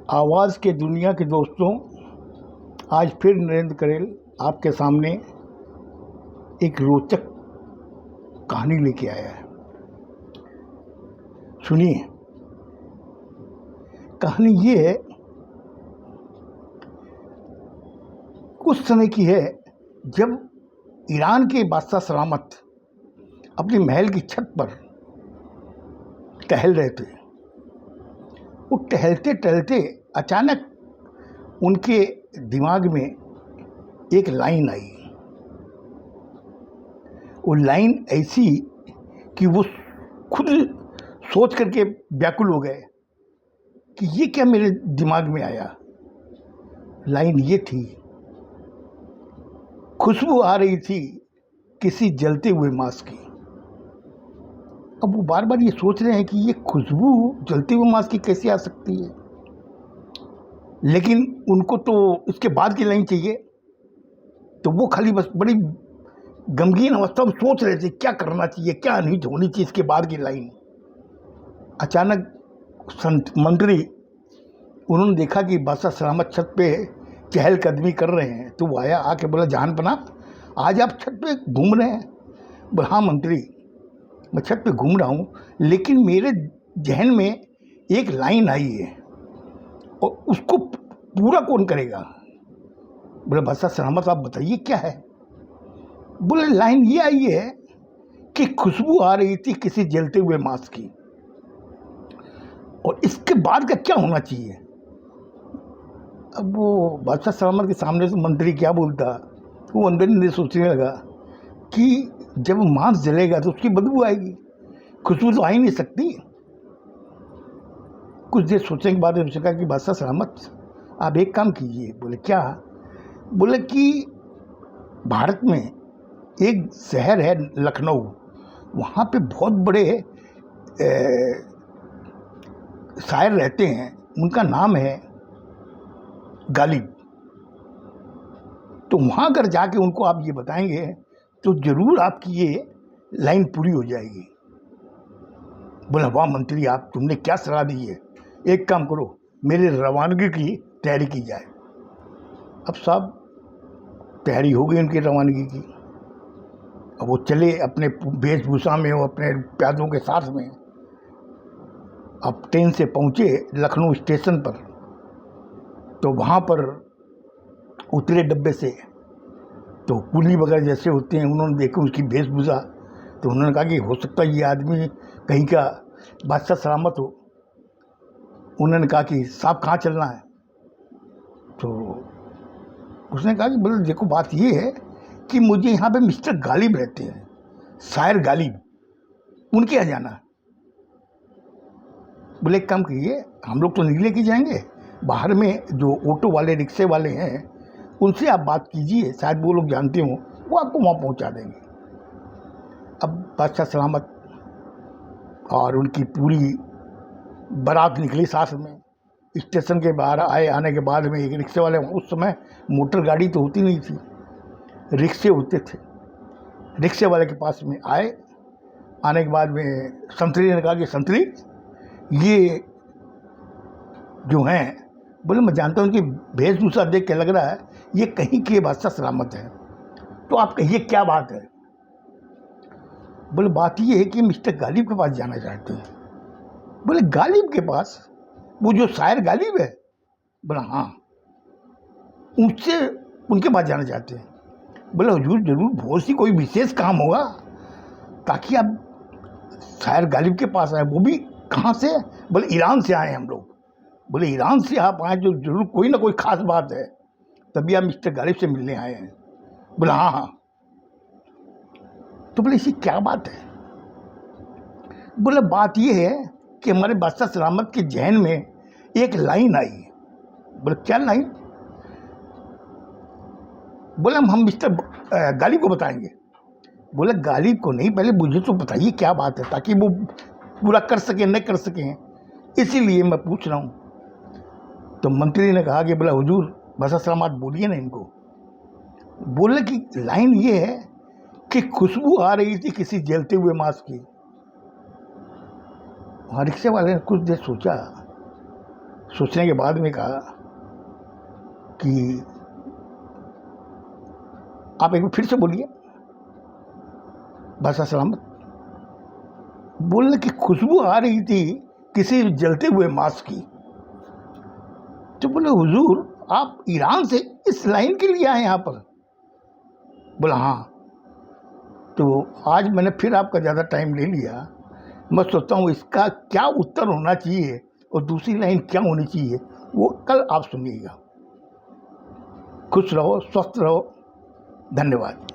आवाज़ के दुनिया के दोस्तों, आज फिर नरेंद्र करेल आपके सामने एक रोचक कहानी लेके आया है। सुनिए, कहानी ये है, उस समय की है जब ईरान के बादशाह सलामत अपने महल की छत पर टहल रहे थे। वो टहलते टहलते अचानक उनके दिमाग में एक लाइन आई। वो लाइन ऐसी कि वो खुद सोच करके व्याकुल हो गए कि ये क्या मेरे दिमाग में आया। लाइन ये थी, खुशबू आ रही थी किसी जलते हुए मांस की। अब वो बार बार ये सोच रहे हैं कि ये खुशबू जलते हुए मांस की कैसे आ सकती है, लेकिन उनको तो इसके बाद की लाइन चाहिए। तो वो खाली बस बड़ी गमगीन अवस्था में सोच रहे थे क्या करना चाहिए, क्या नहीं होनी चाहिए इसके बाद की लाइन। अचानक मंत्री उन्होंने देखा कि बादशाह सलामत छत पे चहलकदमी कर रहे हैं। तो वो आया, आके बोला, जहान पना, आज आप छत पे घूम रहे हैं? बोला, हाँ मंत्री, मैं छत पे घूम रहा हूँ, लेकिन मेरे जहन में एक लाइन आई है और उसको पूरा कौन करेगा? बोले, बादशाह सलामत आप बताइए क्या है? बोले, लाइन ये आई है कि खुशबू आ रही थी किसी जलते हुए मांस की, और इसके बाद का क्या होना चाहिए? अब वो बादशाह सलामत के सामने से मंत्री क्या बोलता, वो अंदर ही सोचने लगा कि जब मांस जलेगा तो उसकी बदबू आएगी, खुशबू तो आ ही नहीं सकती। कुछ देर सोचने के बाद उसने कहा कि बादशाह सलामत आप एक काम कीजिए। बोले, क्या? बोले कि भारत में एक शहर है लखनऊ, वहाँ पे बहुत बड़े शायर रहते हैं, उनका नाम है गालिब। तो वहाँ अगर जाके उनको आप ये बताएंगे तो ज़रूर आपकी ये लाइन पूरी हो जाएगी। बोला, वाह मंत्री, आप तुमने क्या सलाह दी है। एक काम करो, मेरे रवानगी की तैयारी की जाए। अब साहब तैयारी हो गई उनकी रवानगी की। अब वो चले अपने वेशभूषा में, वो अपने प्यादों के साथ में। अब ट्रेन से पहुँचे लखनऊ स्टेशन पर, तो वहाँ पर उतरे डब्बे से, तो कुली वगैरह जैसे होते हैं, उन्होंने देखा उसकी वेशभूषा, तो उन्होंने कहा कि हो सकता है ये आदमी कहीं का बादशाह सलामत हो। उन्होंने कहा कि साहब कहाँ चलना है? तो उसने कहा कि बोले, देखो बात ये है कि मुझे यहाँ पे मिस्टर गालिब रहते हैं, शायर गालिब, उनके यहाँ जाना है। बोले, एक काम कीजिए, हम लोग तो नहीं लेके जाएंगे, बाहर में जो ऑटो वाले रिक्शे वाले हैं उनसे आप बात कीजिए, शायद वो लोग जानते हों, वो आपको वहाँ पहुँचा देंगे। अब बादशाह सलामत और उनकी पूरी बारात निकली साथ में। स्टेशन के बाहर आने के बाद में एक रिक्शे वाले, उस समय मोटर गाड़ी तो होती नहीं थी, रिक्शे होते थे, रिक्शे वाले के पास में आए। आने के बाद में संतरी ने कहा कि संतरी, ये जो हैं, बोले, मैं जानता हूँ कि वेशभूषा देख के लग रहा है ये कहीं के बादशाह सलामत है, तो आप कहिए क्या बात है? बोले, बात ये है कि मिस्टर गालिब के पास जाना चाहते हैं। बोले, गालिब के पास? वो जो शायर गालिब है? बोला, हाँ, उनसे उनके पास जाना चाहते हैं। बोले, हुजूर जरूर बहुत सी कोई विशेष काम होगा ताकि आप शायर गालिब के पास आए, वो भी कहाँ से? बोले, ईरान से आए हम लोग। बोले, ईरान से आप आए तो जरूर कोई ना कोई खास बात है, तभी आप मिस्टर गालिब से मिलने आए हैं। बोला, हाँ हाँ। तो बोले, इसी क्या बात है? बोले, बात ये है कि हमारे बादशाह सलामत के जहन में एक लाइन आई। बोले, क्या लाइन? बोले, हम मिस्टर गालिब को बताएंगे। बोले, गालिब को नहीं, पहले मुझे तो बताइए क्या बात है, ताकि वो पूरा कर सकें न कर सकें, इसीलिए मैं पूछ रहा हूँ। तो मंत्री ने कहा कि बोला, हुजूर बादशाह सलामत बोलिए ना इनको। बोले कि लाइन ये है कि खुशबू आ रही थी किसी जलते हुए मांस की। वहाँ रिक्शे वाले ने कुछ देर सोचा, सोचने के बाद में कहा कि आप एक बार फिर से बोलिए। बस सलामत। बोलने की खुशबू आ रही थी किसी जलते हुए मांस की। तो बोले हुजूर आप ईरान से इस लाइन के लिए आए यहाँ पर? बोला हाँ। तो आज मैंने फिर आपका ज़्यादा टाइम ले लिया। मैं सोचता हूँ इसका क्या उत्तर होना चाहिए और दूसरी लाइन क्या होनी चाहिए, वो कल आप सुनिएगा। खुश रहो, स्वस्थ रहो। धन्यवाद।